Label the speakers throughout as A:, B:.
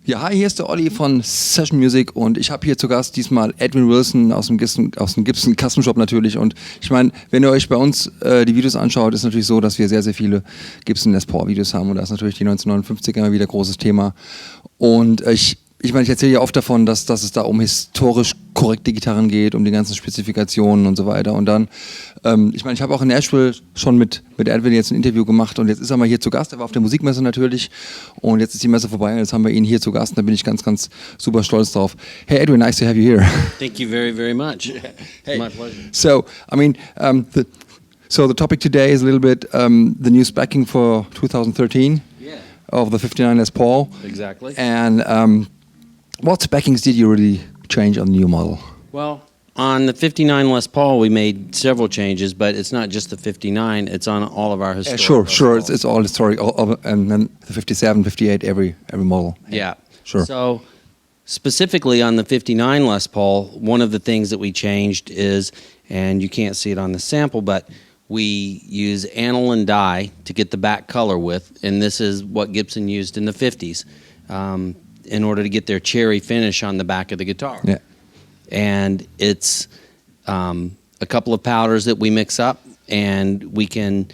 A: Ja, hi, hier ist der Olli von Session Music und ich habe hier zu Gast diesmal Edwin Wilson aus dem Gibson Custom Shop natürlich. Und ich meine, wenn ihr euch bei uns die Videos anschaut, ist natürlich so, dass wir sehr, sehr viele Gibson Les Paul Videos haben und da ist natürlich die 1959 immer wieder großes Thema. Und ich meine, ich erzähle ja oft davon, dass es da um historisch korrekte Gitarren geht, um die ganzen Spezifikationen und so weiter. Und dann, ich meine, ich habe auch in Nashville schon mit Edwin jetzt ein Interview gemacht und jetzt ist er mal hier zu Gast. Er war auf der Musikmesse natürlich und jetzt ist die Messe vorbei und jetzt haben wir ihn hier zu Gast und da bin ich ganz, ganz super stolz drauf. Hey Edwin, nice to have you here.
B: Thank you very, very much.
A: Hey.
B: My pleasure.
A: So, I mean, the topic today is a little bit the new speccing for 2013 of the 59 Les Paul.
B: Exactly.
A: And what speccings did you really change on the new model?
B: Well, on the 59 Les Paul, we made several changes, but it's not just the 59, it's on all of our historic
A: Sure. It's all historic, and then the 57, 58, every model.
B: Yeah.
A: Sure.
B: So, specifically on the 59 Les Paul, one of the things that we changed is, and you can't see it on the sample, but we use aniline dye to get the back color with, and this is what Gibson used in the 50s. In order to get their cherry finish on the back of the guitar.
A: Yeah.
B: And it's a couple of powders that we mix up, and we can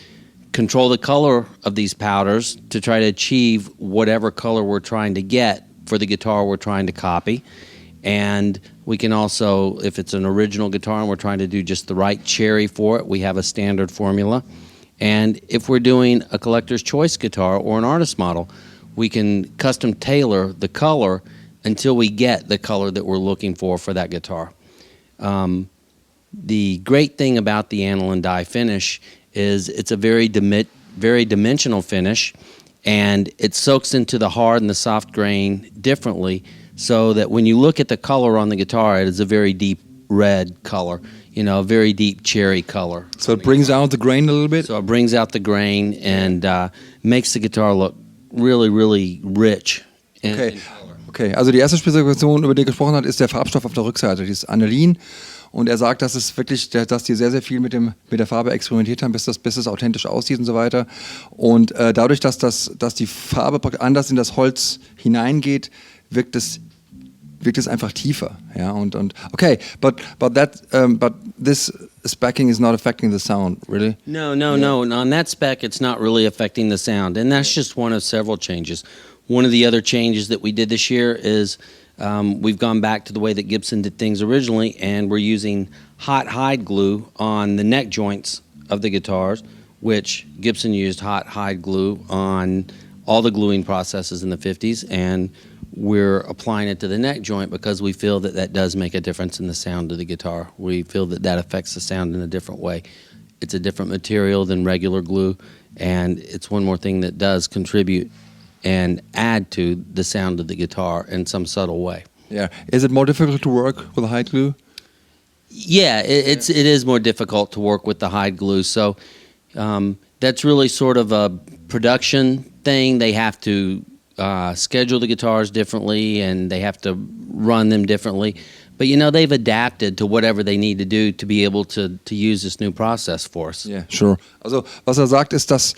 B: control the color of these powders to try to achieve whatever color we're trying to get for the guitar we're trying to copy. And we can also, if it's an original guitar and we're trying to do just the right cherry for it, we have a standard formula. And if we're doing a collector's choice guitar or an artist model, we can custom tailor the color until we get the color that we're looking for that guitar. The great thing about the aniline dye finish is it's a very dimensional finish, and it soaks into the hard and the soft grain differently, so that when you look at the color on the guitar, it is a very deep red color, a very deep cherry color.
A: So it brings out the grain a little bit?
B: So it brings out the grain and makes the guitar look really, really rich in color.
A: Okay, also die erste Spezifikation, über die er gesprochen hat, ist der Farbstoff auf der Rückseite, dieses Anilin. Und er sagt, dass es wirklich, dass die sehr, sehr viel mit der Farbe experimentiert haben, bis es authentisch aussieht und so weiter. Und dadurch, dass die Farbe anders in das Holz hineingeht, wirkt es einfach tiefer, ja, und okay, but this specking is not affecting the sound, really?
B: No. On that spec, it's not really affecting the sound, and that's just one of several changes. One of the other changes that we did this year is we've gone back to the way that Gibson did things originally, and we're using hot hide glue on the neck joints of the guitars, which Gibson used hot hide glue on all the gluing processes in the 50s, and we're applying it to the neck joint because we feel that does make a difference in the sound of the guitar. We feel that affects the sound in a different way. It's a different material than regular glue, and it's one more thing that does contribute and add to the sound of the guitar in some subtle way.
A: Yeah. Is it more difficult to work with hide glue?
B: Yeah, it is more difficult to work with the hide glue. So that's really sort of a production thing. They have to schedule the guitars differently, and they have to run them differently. But they've adapted to whatever they need to do to be able to use this new process for us.
A: Yeah, sure. Also was er sagt, ist, dass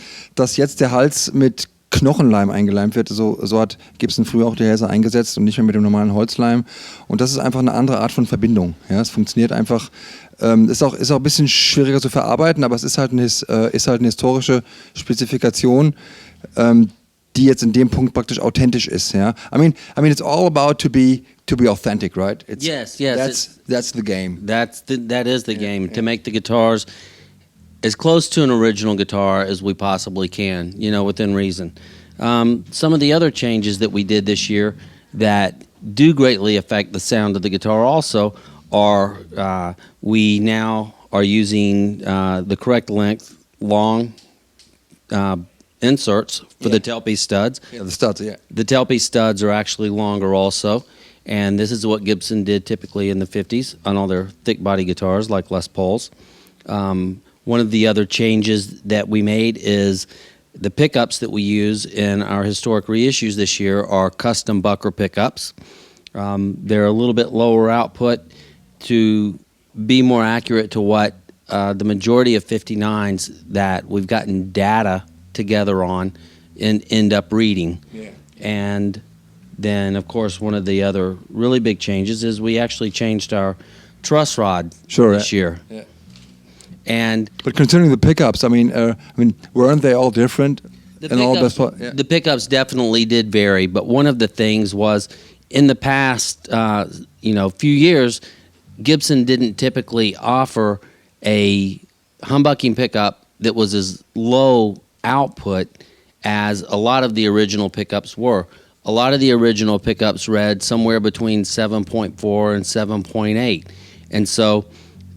A: jetzt der Hals mit Knochenleim eingeleimt wird. So hat Gibson früher auch die Hälse eingesetzt und nicht mehr mit dem normalen Holzleim. Und das ist einfach eine andere Art von Verbindung. Ja, es funktioniert einfach. Ist auch ein bisschen schwieriger zu verarbeiten, aber es ist halt eine historische Spezifikation, die jetzt in dem Punkt praktisch authentisch ist, ja. I mean, it's all about to be authentic, right?
B: Yes.
A: That's the game.
B: That is the game. To make the guitars as close to an original guitar as we possibly can, within reason. Some of the other changes that we did this year that do greatly affect the sound of the guitar also are we now are using the correct length, long inserts for the tailpiece studs.
A: Yeah, the studs, yeah.
B: The tailpiece studs are actually longer also, and this is what Gibson did typically in the 50s on all their thick body guitars like Les Pauls. One of the other changes that we made is the pickups that we use in our historic reissues this year are custom Bucker pickups. They're a little bit lower output to be more accurate to what the majority of 59s that we've gotten data together on and end up reading.
A: Yeah.
B: And then of course one of the other really big changes is we actually changed our truss rod this year.
A: Yeah.
B: And
A: but considering the pickups, I mean, weren't they all different?
B: The pickups definitely did vary, but one of the things was in the past, few years, Gibson didn't typically offer a humbucking pickup that was as low output as a lot of the original pickups were. A lot of the original pickups read somewhere between 7.4 and 7.8. And so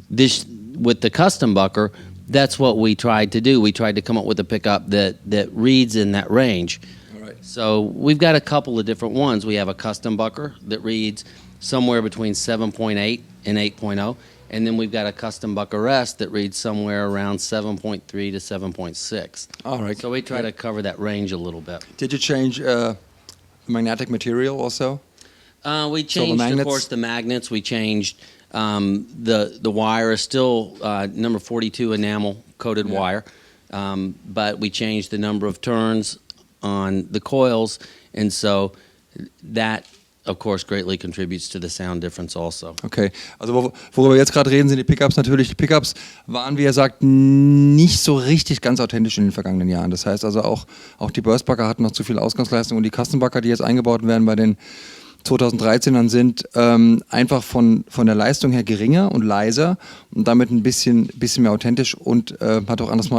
B: this, with the custom bucker, that's what we tried to do. We tried to come up with a pickup that reads in that range.
A: All right.
B: So we've got a couple of different ones. We have a custom bucker that reads somewhere between 7.8 and 8.0. And then we've got a custom bucker S that reads somewhere around 7.3 to 7.6.
A: All right.
B: So we try to cover that range a little bit.
A: Did you change magnetic material also?
B: We changed, of course, the magnets. We changed the wire is still number 42 enamel coated wire, but we changed the number of turns on the coils, and so that, of course, greatly contributes to the sound difference also.
A: Okay, also worüber wir jetzt gerade reden, sind die Pickups natürlich. Die Pickups waren, wie er sagt, nicht so richtig ganz authentisch in den vergangenen Jahren. Das heißt also auch die Burstbucker hatten noch zu viel Ausgangsleistung und die Custom-Bucker, die jetzt eingebaut werden bei den 2013ern, sind einfach von der Leistung her geringer und leiser und damit ein bisschen mehr authentisch und hat auch anderes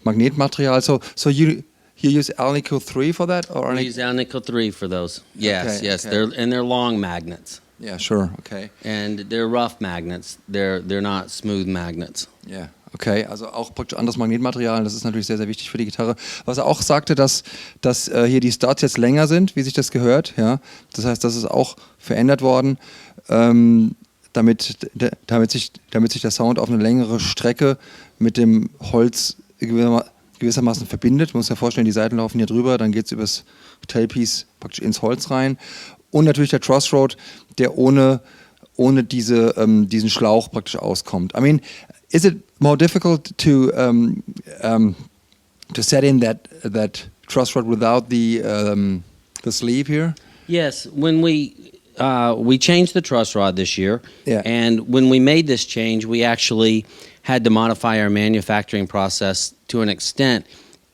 A: Magnetmaterial. So you use Alnico 3 for that? Or
B: we use Alnico 3 for those. Yes,
A: okay,
B: yes.
A: Okay.
B: They're long magnets.
A: Yeah, sure. Okay.
B: And they're rough magnets. They're not smooth magnets.
A: Yeah. Okay, also auch praktisch anderes Magnetmaterial, das ist natürlich sehr, sehr wichtig für die Gitarre. Was er auch sagte, dass hier die Studs jetzt länger sind, wie sich das gehört. Ja? Das heißt, das ist auch verändert worden, damit sich der Sound auf eine längere Strecke mit dem Holz gewissermaßen verbindet. Man muss sich ja vorstellen, die Saiten laufen hier drüber, dann geht es übers Tailpiece praktisch ins Holz rein. Und natürlich der Truss Rod, der ohne diesen Schlauch praktisch auskommt. I mean, is it more difficult to set in that truss rod without the sleeve here?
B: Yes, when we changed the truss rod this year,
A: Yeah.
B: and when we made this change, we actually had to modify our manufacturing process to an extent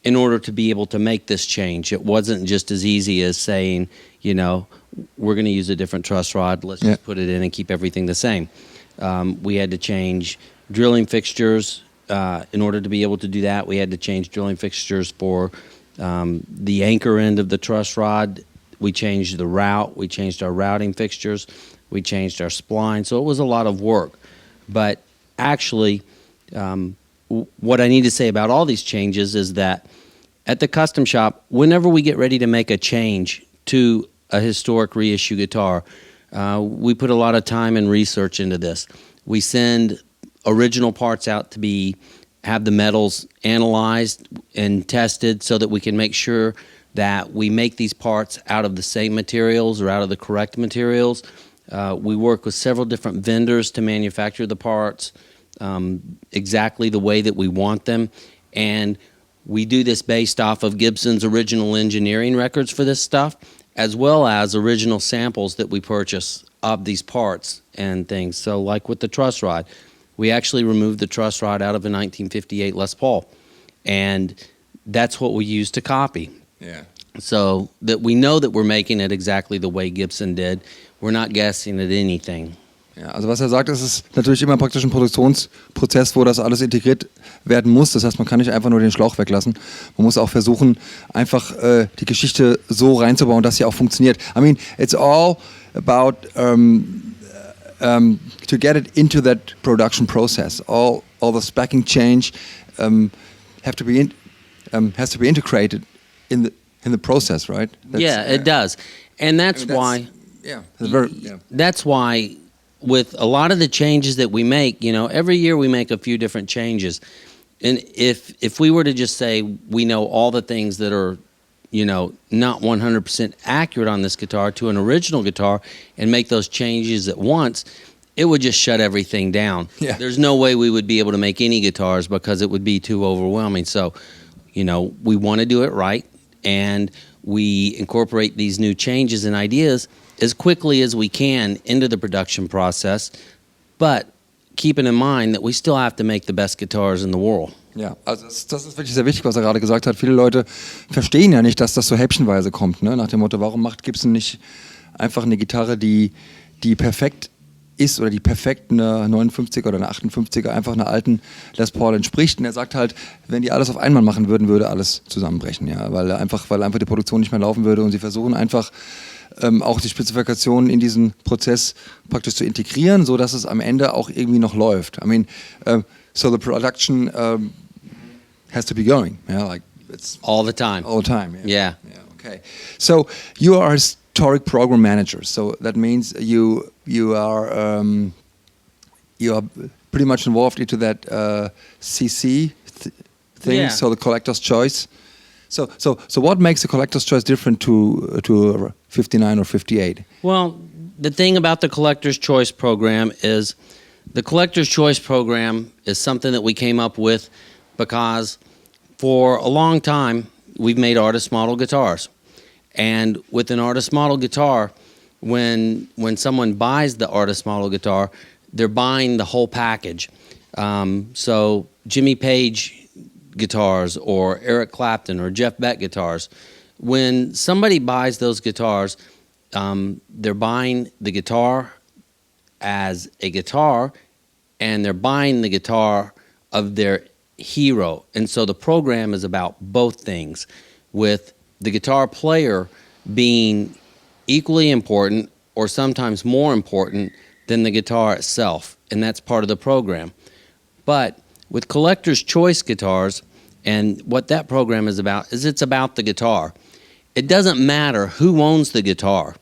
B: in order to be able to make this change. It wasn't just as easy as saying, we're going to use a different truss rod, let's just put it in and keep everything the same. We had to change drilling fixtures. In order to be able to do that, we had to change drilling fixtures for the anchor end of the truss rod. We changed the route. We changed our routing fixtures. We changed our spline. So it was a lot of work. But actually, what I need to say about all these changes is that at the custom shop, whenever we get ready to make a change to a historic reissue guitar, we put a lot of time and research into this. We send original parts out to have the metals analyzed and tested so that we can make sure that we make these parts out of the same materials or out of the correct materials. We work with several different vendors to manufacture the parts exactly the way that we want them, and we do this based off of Gibson's original engineering records for this stuff, as well as original samples that we purchase of these parts and things. So like with the truss rod, we actually removed the truss rod out of a 1958 Les Paul, and that's what we use to copy.
A: Yeah.
B: So that we know that we're making it exactly the way Gibson did. We're not guessing at anything.
A: Ja, also was er sagt, ist es natürlich immer praktisch ein Produktionsprozess, wo das alles integriert werden muss. Das heißt, man kann nicht einfach nur den Schlauch weglassen. Man muss auch versuchen, einfach die Geschichte so reinzubauen, dass sie auch funktioniert. I mean, it's all about to get it into that production process. All the specking change has to be integrated in the process, right?
B: It does, and that's why.
A: Yeah,
B: that's why. With a lot of the changes that we make, every year we make a few different changes. And if we were to just say we know all the things that are, not 100% accurate on this guitar to an original guitar and make those changes at once, it would just shut everything down.
A: Yeah.
B: There's no way we would be able to make any guitars because it would be too overwhelming. So, we want to do it right. and we incorporate these new changes and ideas as quickly as we can into the production process, but keeping in mind that we still have to make the best guitars in the world.
A: Ja, also das ist wirklich sehr wichtig, was er gerade gesagt hat. Viele Leute verstehen ja nicht, dass das so häppchenweise kommt, ne? Nach dem Motto, warum macht Gibson nicht einfach eine Gitarre, die perfekt ist oder die perfekt eine 59er oder eine 58er einfach einer alten Les Paul entspricht. Und er sagt halt, wenn die alles auf einmal machen würden, würde alles zusammenbrechen, ja, weil einfach die Produktion nicht mehr laufen würde und sie versuchen einfach auch die Spezifikationen in diesen Prozess praktisch zu integrieren, so dass es am Ende auch irgendwie noch läuft. I mean, so the production has to be going, yeah, like it's
B: All the time.
A: all the time.
B: Yeah.
A: Okay. So you are a historic program manager. So that means you are pretty much involved into that CC thing.
B: Yeah.
A: So the collector's choice. So what makes a collector's choice different to 59 or 58?
B: Well, the thing about the Collector's Choice program is the Collector's Choice program is something that we came up with because for a long time we've made artist model guitars. And with an artist model guitar, when someone buys the artist model guitar, they're buying the whole package. So Jimmy Page guitars or Eric Clapton or Jeff Beck guitars, when somebody buys those guitars, they're buying the guitar as a guitar, and they're buying the guitar of their hero. And so the program is about both things, with the guitar player being equally important or sometimes more important than the guitar itself, and that's part of the program. But with Collector's Choice guitars, and what that program is about, is it's about the guitar. It doesn't matter who owns the guitar.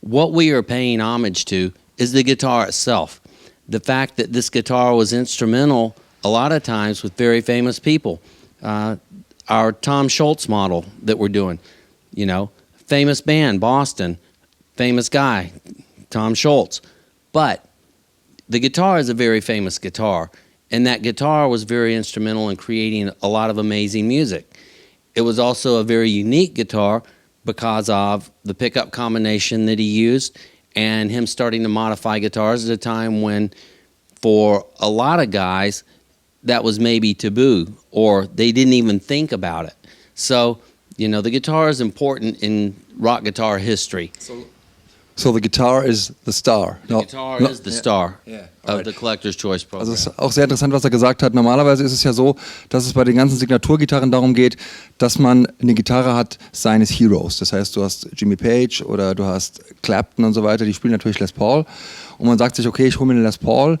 B: What we are paying homage to is the guitar itself. The fact that this guitar was instrumental a lot of times with very famous people. Our Tom Schultz model that we're doing, famous band, Boston, famous guy, Tom Schultz. But the guitar is a very famous guitar, and that guitar was very instrumental in creating a lot of amazing music. It was also a very unique guitar because of the pickup combination that he used and him starting to modify guitars at a time when, for a lot of guys, that was maybe taboo or they didn't even think about it. So, the guitar is important in rock guitar history.
A: So the guitar is the star.
B: The guitar is the star of the Collector's Choice program.
A: Also es ist auch sehr interessant, was er gesagt hat. Normalerweise ist es ja so, dass es bei den ganzen Signaturgitarren darum geht, dass man eine Gitarre hat seines Heroes. Das heißt, du hast Jimmy Page oder du hast Clapton und so weiter, die spielen natürlich Les Paul. Und man sagt sich, okay, ich hole mir eine Les Paul,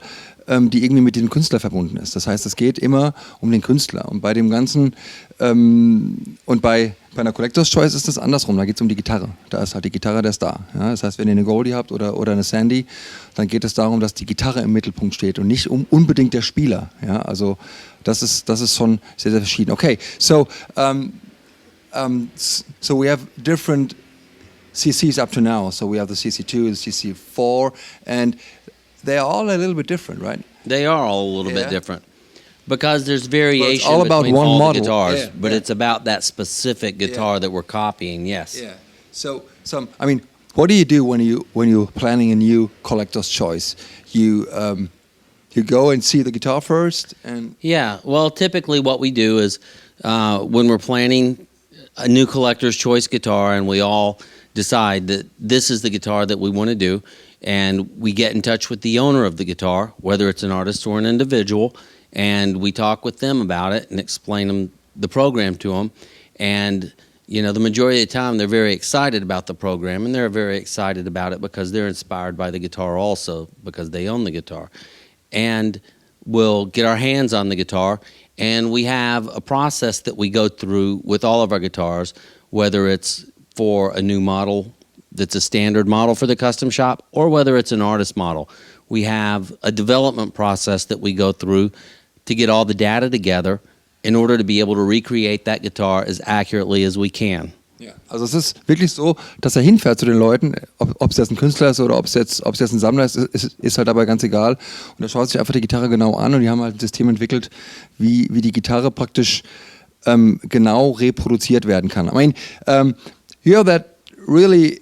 A: die irgendwie mit dem Künstler verbunden ist. Das heißt, es geht immer um den Künstler. Und bei dem Ganzen, und bei einer Collector's Choice ist es andersrum. Da geht es um die Gitarre. Da ist halt die Gitarre der Star. Ja? Das heißt, wenn ihr eine Goldie habt oder eine Sandy, dann geht es darum, dass die Gitarre im Mittelpunkt steht und nicht unbedingt der Spieler. Ja? Also das ist schon sehr, sehr verschieden. Okay, so we have different CCs up to now. So we have the CC2, the CC4, and they are all a little bit different, right?
B: They are all a little bit different because there's variation
A: all about
B: between
A: one
B: all
A: model.
B: the guitars,
A: Yeah,
B: but it's about that specific guitar that we're copying. Yes.
A: Yeah. So what do you do when you're planning a new collector's choice? You go and see the guitar first, and
B: Yeah. Well, typically what we do is when we're planning a new collector's choice guitar, and we all decide that this is the guitar that we want to do, and we get in touch with the owner of the guitar, whether it's an artist or an individual, and we talk with them about it and explain the program to them. And the majority of the time they're very excited about the program, and they're very excited about it because they're inspired by the guitar also because they own the guitar. And we'll get our hands on the guitar, and we have a process that we go through with all of our guitars, whether it's for a new model that's a standard model for the custom shop, or whether it's an artist model. We have a development process that we go through to get all the data together in order to be able to recreate that guitar as accurately as we can.
A: ja. Also es ist wirklich so, dass er hinfährt zu den Leuten, ob es jetzt ein Künstler ist oder ob es jetzt ein Sammler ist halt dabei ganz egal. Und er schaut sich einfach die Gitarre genau an, und die haben halt ein System entwickelt, wie die Gitarre praktisch genau reproduziert werden kann. I mean, you have that really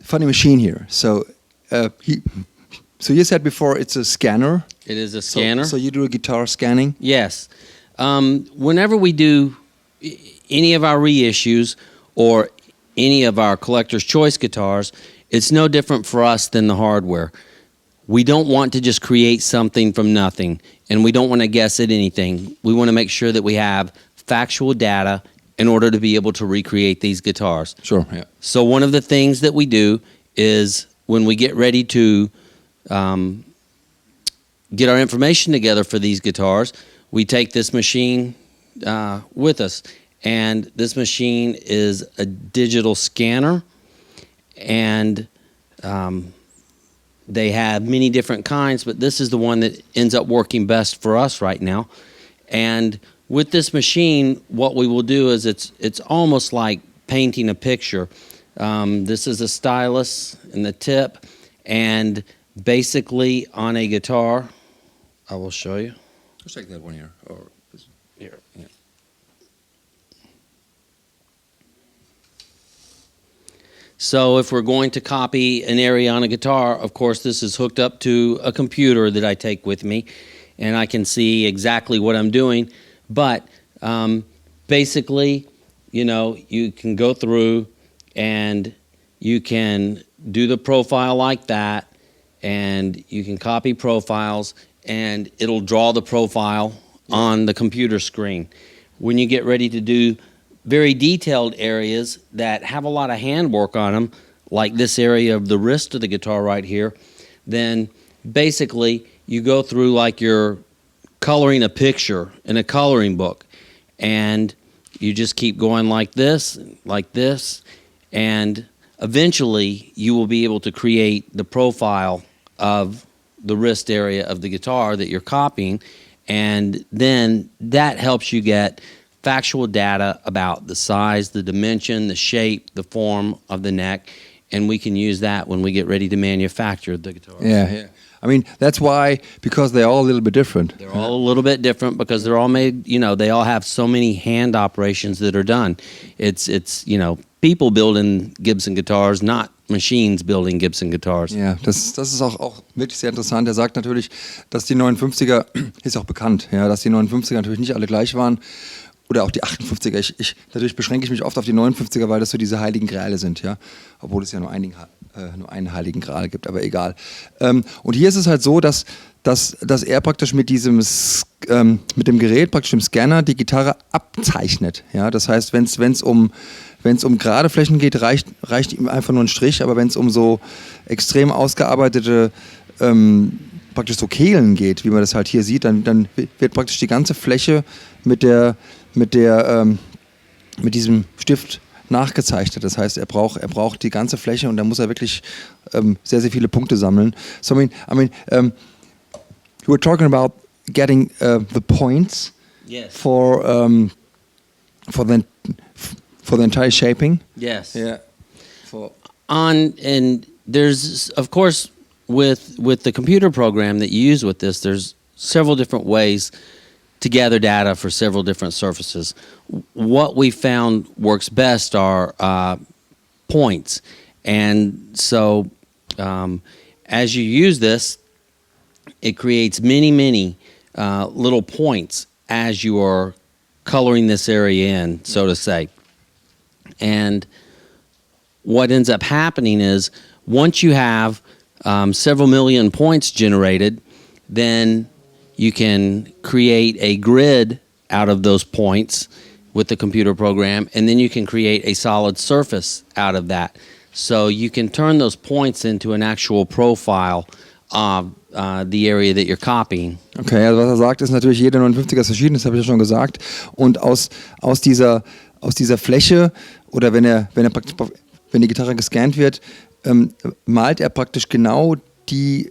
A: funny machine here. So you said before it's a scanner.
B: It is a scanner.
A: So you do a guitar scanning?
B: Yes. Whenever we do any of our reissues or any of our collector's choice guitars, it's no different for us than the hardware. We don't want to just create something from nothing, and we don't want to guess at anything. We want to make sure that we have factual data in order to be able to recreate these guitars.
A: Sure, yeah.
B: So one of the things that we do is when we get ready to get our information together for these guitars, we take this machine with us. And this machine is a digital scanner, and they have many different kinds, but this is the one that ends up working best for us right now. And with this machine, what we will do is it's almost like painting a picture. This is a stylus in the tip, and basically on a guitar, I will show you.
A: Let's take that one here. Or
B: Here.
A: Yeah.
B: So if we're going to copy an area on a guitar, of course, this is hooked up to a computer that I take with me, and I can see exactly what I'm doing. But basically, you can go through and you can do the profile like that, and you can copy profiles, and it'll draw the profile on the computer screen. When you get ready to do very detailed areas that have a lot of handwork on them, like this area of the wrist of the guitar right here, then basically you go through like you're coloring a picture in a coloring book, and you just keep going like this, and eventually you will be able to create the profile of the wrist area of the guitar that you're copying, and then that helps you get factual data about the size, the dimension, the shape, the form of the neck, and we can use that when we get ready to manufacture the guitar.
A: Yeah. I mean, that's why, because they're all a little bit different.
B: They're all a little bit different because they're all made, they all have so many hand operations that are done. It's people building Gibson guitars, not machines building Gibson guitars.
A: Ja, das ist auch wirklich sehr interessant. Er sagt natürlich, dass die 59er, ist auch bekannt, ja, dass die 59er natürlich nicht alle gleich waren. Oder auch die 58er. Natürlich beschränke ich mich oft auf die 59er, weil das so diese heiligen Grale sind, ja. Obwohl es ja nur einen heiligen Gral gibt, aber egal. Und hier ist es halt so, dass er praktisch mit dem Gerät, praktisch dem Scanner, die Gitarre abzeichnet. Ja? Das heißt, wenn es um gerade Flächen geht, reicht ihm einfach nur ein Strich, aber wenn es um so extrem ausgearbeitete praktisch so Kehlen geht, wie man das halt hier sieht, dann wird praktisch die ganze Fläche mit diesem Stift nachgezeichnet. Das heißt, er braucht die ganze Fläche und da muss er wirklich sehr, sehr viele Punkte sammeln. So I mean, you were talking about getting the points
B: Yes.
A: for the entire shaping.
B: Yes.
A: Yeah.
B: And there's, of course, with the computer program that you use with this, there's several different ways to gather data for several different surfaces. What we found works best are points. And so as you use this, it creates many little points as you are coloring this area in, so to say. And what ends up happening is once you have several million points generated, then you can create a grid out of those points with the computer program, and then you can create a solid surface out of that. So you can turn those points into an actual profile of the area that you're copying.
A: Okay, also was er sagt, ist natürlich jede 59er ist verschieden, das habe ich ja schon gesagt. Und aus dieser Fläche, oder wenn die Gitarre gescannt wird, malt er praktisch genau die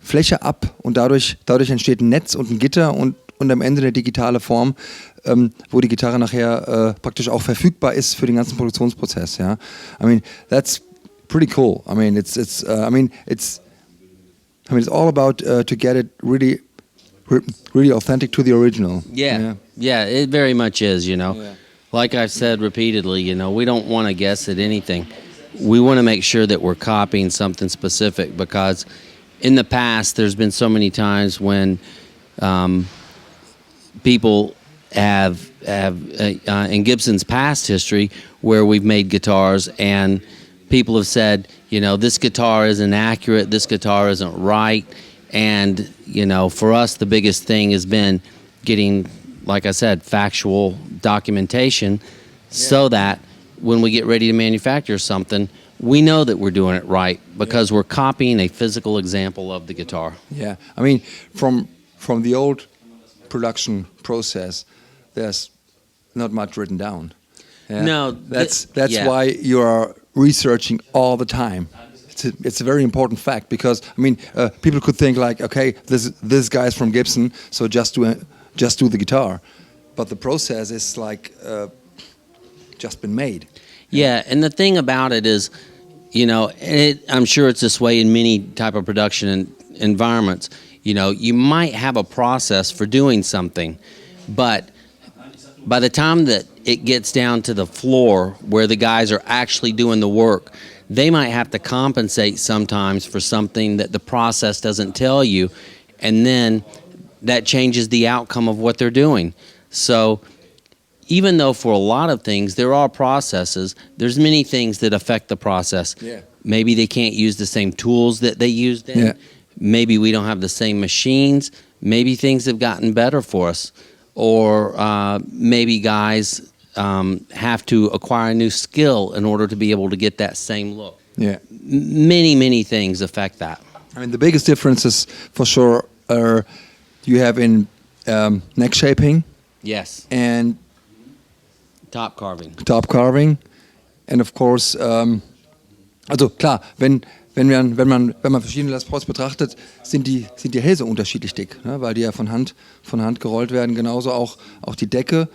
A: Fläche ab und dadurch entsteht ein Netz und ein Gitter und am Ende eine digitale Form, wo die Gitarre nachher praktisch auch verfügbar ist für den ganzen Produktionsprozess. Ja, I mean that's pretty cool. I mean it's all about to get it really authentic to the original.
B: Yeah. Yeah, it very much is, you know.
A: Yeah.
B: Like I've said repeatedly, you know, we don't want to guess at anything. We want to make sure that we're copying something specific, because in the past there's been so many times when people have in Gibson's past history where we've made guitars and people have said, you know, this guitar isn't accurate, this guitar isn't right. And, you know, for us, the biggest thing has been getting, like I said, factual documentation so that when we get ready to manufacture something, we know that we're doing it right because we're copying a physical example of the guitar.
A: Yeah, I mean, from the old production process, there's not much written down. Yeah?
B: No,
A: that's why you are researching all the time. It's a very important fact, because I mean, people could think like, okay, this guy's from Gibson, so just do the guitar, but the process is like just been made.
B: Yeah, and the thing about it is, you know, I'm sure it's this way in many type of production environments. You know, you might have a process for doing something, but by the time that it gets down to the floor where the guys are actually doing the work, they might have to compensate sometimes for something that the process doesn't tell you, and then that changes the outcome of what they're doing. So even though for a lot of things there are processes, there's many things that affect the process.
A: Yeah.
B: Maybe they can't use the same tools that they used in.
A: Yeah.
B: Maybe we don't have the same machines. Maybe things have gotten better for us. Or maybe guys have to acquire a new skill in order to be able to get that same look.
A: Yeah.
B: Many things affect that.
A: I mean, the biggest differences for sure are you have in neck shaping.
B: Yes.
A: And
B: Top carving.
A: Top carving, and of course, also klar, wenn man verschiedene Les Pauls betrachtet, sind die Hälse unterschiedlich dick, ne? Weil die ja von Hand gerollt werden. Genauso auch die Decke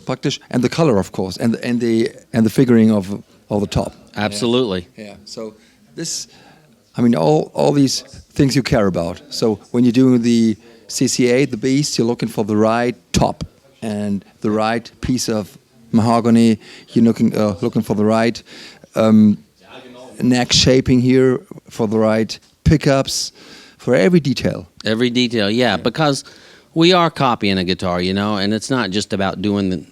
A: praktisch, and the color of course, and the figuring of the top.
B: Absolutely.
A: Yeah. So this, I mean, all these things you care about. So when you're doing the CCA, the Beast, you're looking for the right top and the right piece of mahogany. You're looking for the right neck shaping here, for the right pickups, for every detail.
B: Every detail, yeah, because we are copying a guitar, you know, and it's not just about doing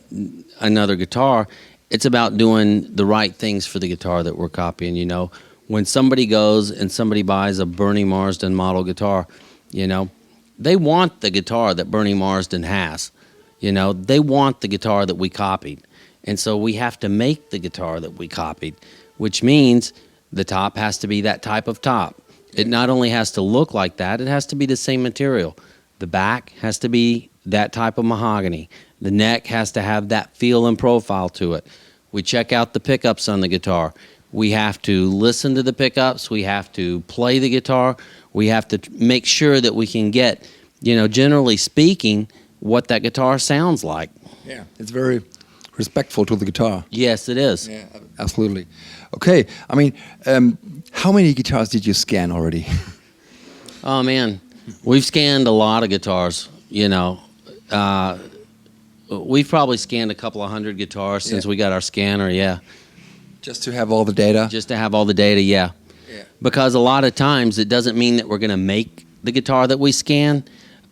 B: another guitar. It's about doing the right things for the guitar that we're copying, you know. When somebody goes and somebody buys a Bernie Marsden model guitar, you know, they want the guitar that Bernie Marsden has. You know, they want the guitar that we copied. And so we have to make the guitar that we copied, which means the top has to be that type of top. It not only has to look like that, it has to be the same material. The back has to be that type of mahogany. The neck has to have that feel and profile to it. We check out the pickups on the guitar. We have to listen to the pickups. We have to play the guitar. We have to make sure that we can get, you know, generally speaking, what that guitar sounds like.
A: Yeah, it's very respectful to the guitar.
B: Yes, it is.
A: Yeah, absolutely. Okay, I mean, how many guitars did you scan already?
B: Oh, man. We've scanned a lot of guitars, you know. We've probably scanned a couple of hundred guitars since we got our scanner, yeah.
A: Just to have all the data?
B: Just to have all the data, yeah. Because a lot of times it doesn't mean that we're going to make the guitar that we scan,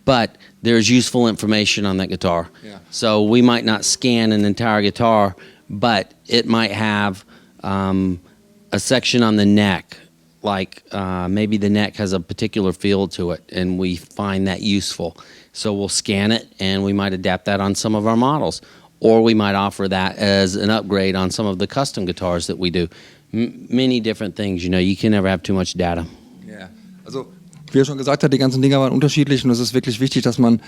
B: but there's useful information on that guitar.
A: Yeah.
B: So we might not scan an entire guitar, but it might have a section on the neck, like maybe the neck has a particular feel to it, and we find that useful. So we'll scan it, and we might adapt that on some of our models. Or we might offer that as an upgrade on some of the custom guitars that we do. Many different things, you know, you can never have too much data.
A: Ja, also wie er schon gesagt hat, die ganzen Dinger waren unterschiedlich und es ist wirklich wichtig, dass man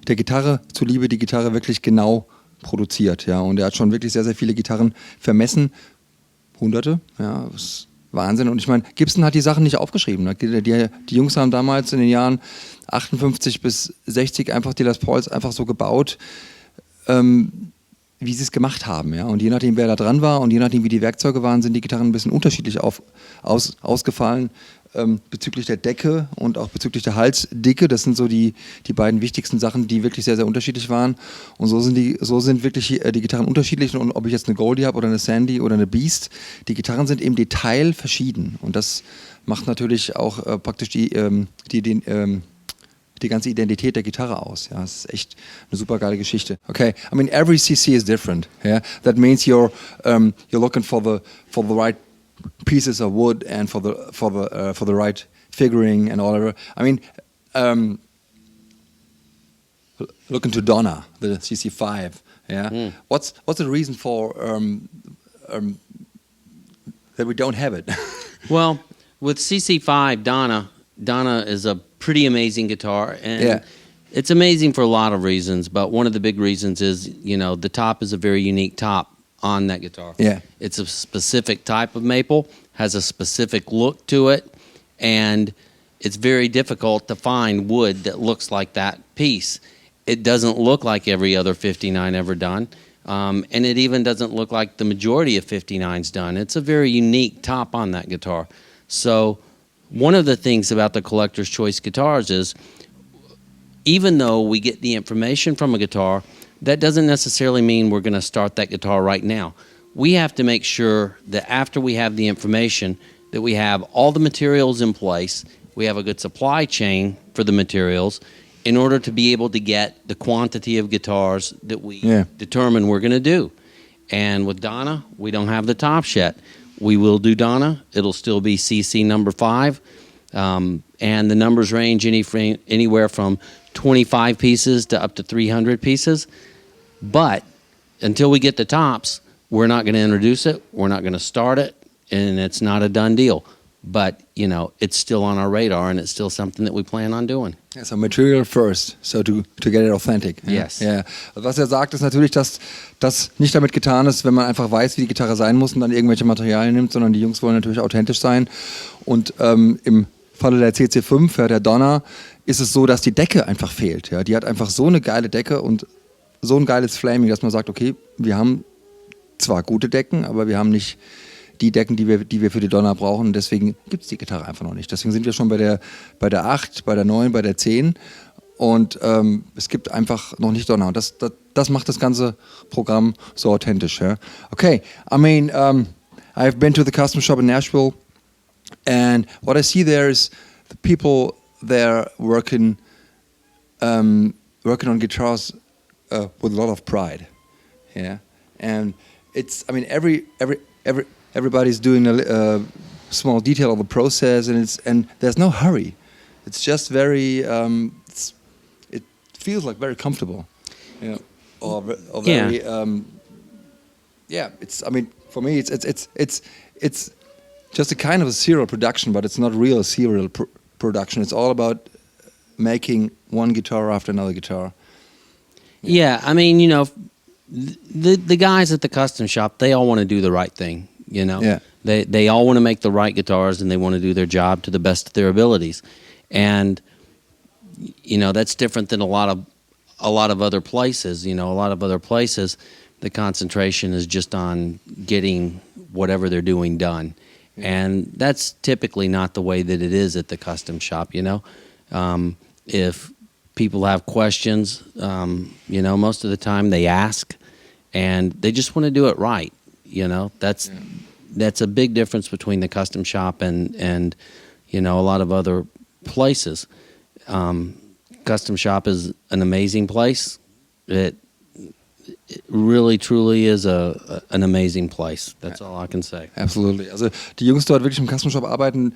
A: der Gitarre zuliebe die Gitarre wirklich genau produziert. Ja, und er hat schon wirklich sehr, sehr viele Gitarren vermessen. Hunderte, ja, das ist Wahnsinn. Und ich meine, Gibson hat die Sachen nicht aufgeschrieben. Ne? Die Jungs haben damals in den Jahren 58 bis 60 einfach die Les Pauls einfach so gebaut, wie sie es gemacht haben. Ja? Und je nachdem, wer da dran war und je nachdem, wie die Werkzeuge waren, sind die Gitarren ein bisschen unterschiedlich ausgefallen. bezüglich der Decke und auch bezüglich der Halsdicke. Das sind so die beiden wichtigsten Sachen, die wirklich sehr, sehr unterschiedlich waren. Und so sind wirklich die Gitarren unterschiedlich. Und ob ich jetzt eine Goldie habe oder eine Sandy oder eine Beast, die Gitarren sind im Detail verschieden. Und das macht natürlich auch praktisch die ganze Identität der Gitarre aus. Ja, das ist echt eine super geile Geschichte. Okay, I mean every CC is different. Yeah, that means you're looking for the right pieces of wood and for the right figuring and all that. I mean, look into Donna, the CC5. Yeah, what's the reason for that we don't have it?
B: Well, with CC5, Donna is a pretty amazing guitar, and it's amazing for a lot of reasons, but one of the big reasons is, the top is a very unique top on that guitar.
A: Yeah.
B: It's a specific type of maple, has a specific look to it, and it's very difficult to find wood that looks like that piece. It doesn't look like every other 59 ever done, and it even doesn't look like the majority of 59's done. It's a very unique top on that guitar. So one of the things about the collector's choice guitars is, even though we get the information from a guitar, that doesn't necessarily mean we're going to start that guitar right now. We have to make sure that after we have the information, that we have all the materials in place, we have a good supply chain for the materials in order to be able to get the quantity of guitars that we determine we're going to do. And with Donna, we don't have the tops yet. We will do Donna. It'll still be CC number 5. And the numbers range anywhere from 25 pieces to up to 300 pieces. But until we get the tops, we're not going to introduce it. We're not going to start it. And it's not a done deal. But, it's still on our radar, and it's still something that we plan on doing.
A: Yeah, so material first, so to get it authentic.
B: Yes.
A: Ja. Was er sagt, ist natürlich, dass das nicht damit getan ist, wenn man einfach weiß, wie die Gitarre sein muss und dann irgendwelche Materialien nimmt, sondern die Jungs wollen natürlich authentisch sein. Und im Falle der CC5, der Donner, ist es so, dass die Decke einfach fehlt. Ja? Die hat einfach so eine geile Decke und so ein geiles Flaming, dass man sagt, okay, wir haben zwar gute Decken, aber wir haben nicht die Decken, die wir für die Donner brauchen. Und deswegen gibt es die Gitarre einfach noch nicht. Deswegen sind wir schon bei der 8, bei der 9, bei der 10. Und es gibt einfach noch nicht Donner. Und das macht das ganze Programm so authentisch. Ja? Okay, I mean, I've been to the custom shop in Nashville. And what I see there is the people there working on guitars with a lot of pride. Yeah, and it's, I mean, everybody's doing a small detail of the process, and there's no hurry. It's just very, it feels like very comfortable. Yeah, or very, it's, I mean, for me, it's just a kind of a serial production, but it's not real serial production. It's all about making one guitar after another guitar.
B: Yeah, I mean, the guys at the custom shop, they all want to do the right thing, Yeah. They all want to make the right guitars, and they want to do their job to the best of their abilities. And that's different than a lot of other places. A lot of other places, the concentration is just on getting whatever they're doing done. And that's typically not the way that it is at the custom shop, If people have questions, most of the time they ask, and they just want to do it right, That's a big difference between the custom shop and a lot of other places. Custom shop is an amazing place. It really, truly is an amazing place. That's all I can say.
A: Absolutely. Also die Jungs dort wirklich im Custom Shop arbeiten,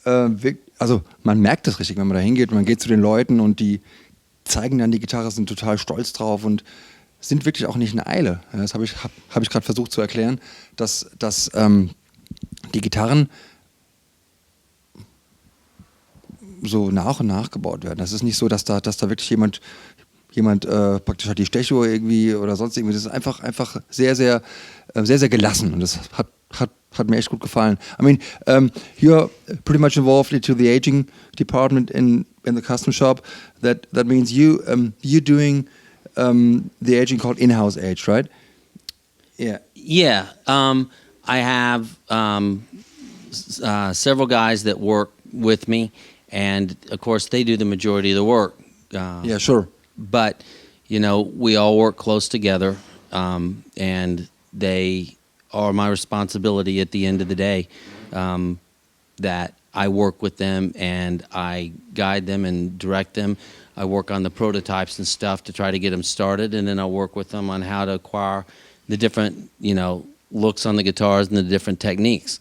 A: also man merkt das richtig, wenn man da hingeht. Man geht zu den Leuten und die zeigen dann die Gitarre, sind total stolz drauf und sind wirklich auch nicht in Eile. Das habe ich gerade versucht zu erklären, dass die Gitarren so nach und nach gebaut werden. Das ist nicht so, dass da wirklich jemand praktisch hat die Stechuhr irgendwie oder sonst irgendwie. Das ist einfach sehr, sehr, sehr, sehr gelassen, und das hat mir echt gut gefallen. I mean, you're pretty much involved into the aging department in the custom shop. That means you're doing the aging called in-house age, right? Yeah.
B: Yeah. I have several guys that work with me, and of course they do the majority of the work.
A: Yeah, sure.
B: But you know, we all work close together, and they are my responsibility at the end of the day. That I work with them and I guide them and direct them. I work on the prototypes and stuff to try to get them started, and then I work with them on how to acquire the different, you know, looks on the guitars and the different techniques.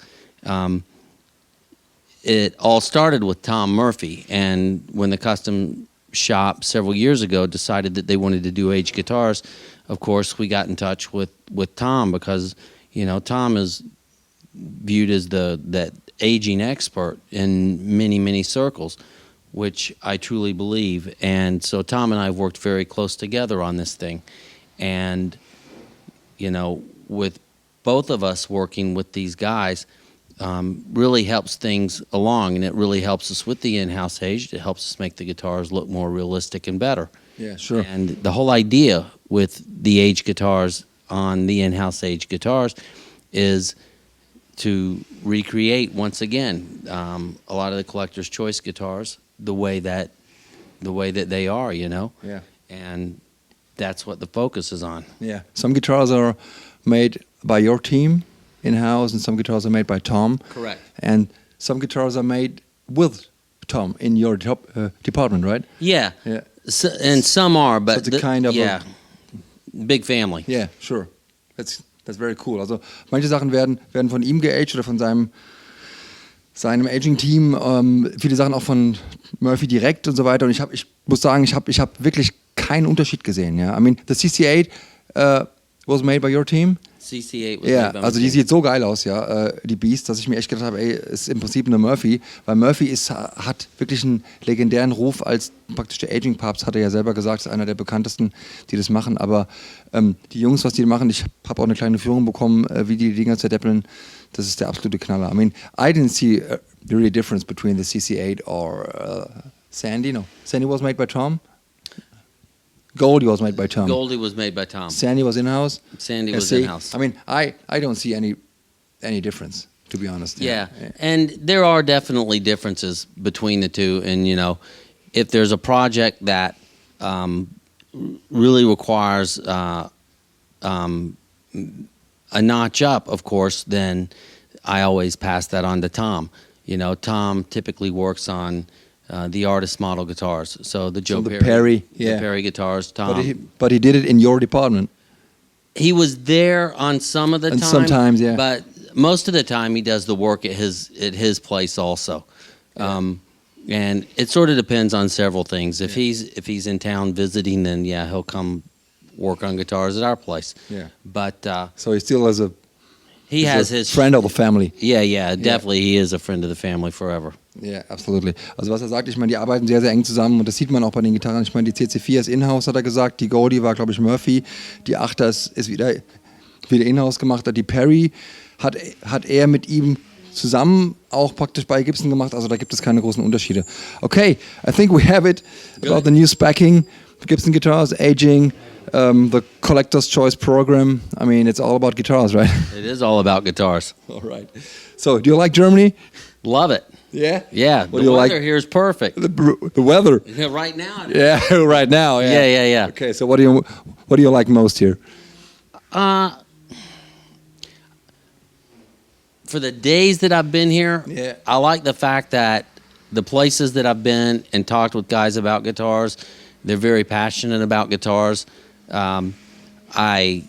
B: It all started with Tom Murphy, and when the custom shop several years ago decided that they wanted to do aged guitars, of course we got in touch with Tom, because you know Tom is viewed as that aging expert in many circles, which I truly believe. And so Tom and I have worked very close together on this thing, and you know, with both of us working with these guys, really helps things along, and it really helps us with the in-house aged. It helps us make the guitars look more realistic and better.
A: Yeah, sure.
B: And the whole idea with the aged guitars on the in-house aged guitars is to recreate once again a lot of the collector's choice guitars the way that they are, you know.
A: Yeah.
B: And that's what the focus is on.
A: Yeah. Some guitars are made by your team in-house, and some guitars are made by Tom.
B: Correct.
A: And some guitars are made with Tom in your department, right?
B: Yeah.
A: Yeah.
B: So, and some are, but
A: So it's a kind of
B: yeah, big family.
A: Yeah, sure. That's very cool. Also manche Sachen werden von ihm geaged oder von seinem Aging-Team, viele Sachen auch von Murphy direkt und so weiter. Und ich muss sagen, ich hab wirklich keinen Unterschied gesehen. Ja? I mean, the CC8 was made by your team.
B: CC8 was
A: Ja,
B: made by my
A: also die
B: team.
A: sieht so geil aus, ja, die Beast, dass ich mir echt gedacht habe, ey, ist im Prinzip eine Murphy, weil Murphy hat wirklich einen legendären Ruf als praktisch der Aging-Papst, hat er ja selber gesagt, ist einer der bekanntesten, die das machen, aber die Jungs, was die machen, ich habe auch eine kleine Führung bekommen, wie die Dinger zerdeppeln, das ist der absolute Knaller. I mean, I didn't see a really difference between the CC8 or Sandy. No, Sandy was made by Tom. Goldie was made by Tom.
B: Goldie was made by Tom.
A: Sandy was in-house.
B: Sandy was
A: See,
B: in-house.
A: I mean, I don't see any difference, to be honest.
B: Yeah, and there are definitely differences between the two. And, you know, if there's a project that really requires a notch up, of course, then I always pass that on to Tom. You know, Tom typically works on the artist model guitars. So the Joe Perry guitars, Tom.
A: But he did it in your department.
B: He was there on some of the time.
A: Sometimes, yeah.
B: But most of the time he does the work at his place also.
A: Yeah.
B: And it sort of depends on several things. If he's in town visiting, then yeah, he'll come work on guitars at our place.
A: Yeah.
B: But
A: So he still has
B: he has his
A: friend of the family.
B: Yeah, definitely he is a friend of the family forever.
A: Ja, absolut. Also was er sagt, ich meine, die arbeiten sehr, sehr eng zusammen und das sieht man auch bei den Gitarren. Ich meine, die CC4 ist in-house, hat er gesagt, die Goldie war, glaube ich, Murphy, die 8er ist wieder in-house gemacht. Die Perry hat er mit ihm zusammen auch praktisch bei Gibson gemacht, also da gibt es keine großen Unterschiede. Okay, I think we have it about the new specking, Gibson guitars, aging, the collector's choice program. I mean, it's all about guitars, right?
B: It is all about guitars.
A: All right. So, do you like Germany?
B: Love it.
A: Yeah?
B: Yeah,
A: What
B: the
A: do you
B: weather
A: like?
B: here is perfect.
A: The weather.
B: Yeah, right now.
A: Yeah, right now. Yeah.
B: Yeah.
A: Okay, so what do you like most here?
B: For the days that I've been here,
A: Yeah.
B: I like the fact that the places that I've been and talked with guys about guitars, they're very passionate about guitars. I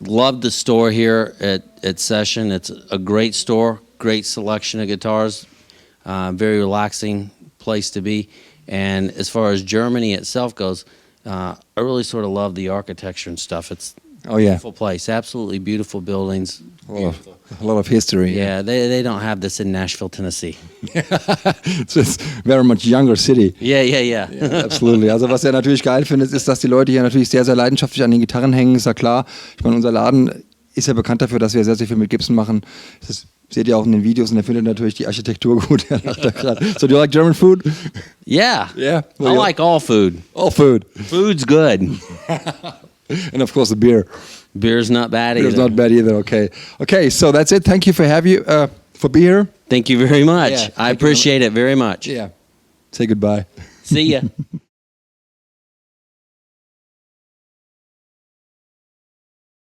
B: love the store here at Session. It's a great store, great selection of guitars, very relaxing place to be. And as far as Germany itself goes, I really sort of love the architecture and stuff. It's
A: Oh yeah,
B: beautiful place, absolutely beautiful buildings.
A: a lot of history.
B: Yeah, they don't have this in Nashville, Tennessee.
A: It's a very much younger city.
B: Yeah.
A: Ja, absolutely. Also was er natürlich geil findet, ist, dass die Leute hier natürlich sehr, sehr leidenschaftlich an den Gitarren hängen, ist ja klar. Ich meine, unser Laden ist ja bekannt dafür, dass wir sehr, sehr viel mit Gibson machen. Das seht ihr auch in den Videos und er findet natürlich die Architektur gut. Er lacht da gerade. So, do you like German food?
B: Yeah.
A: Yeah.
B: I like all food.
A: All food.
B: Food's good.
A: And of course the beer.
B: Beer's not bad either.
A: Beer's not bad either. Okay, so that's it. Thank you for having for being here.
B: Thank you very much.
A: Yeah,
B: I appreciate it very much.
A: Yeah. Say goodbye.
B: See ya.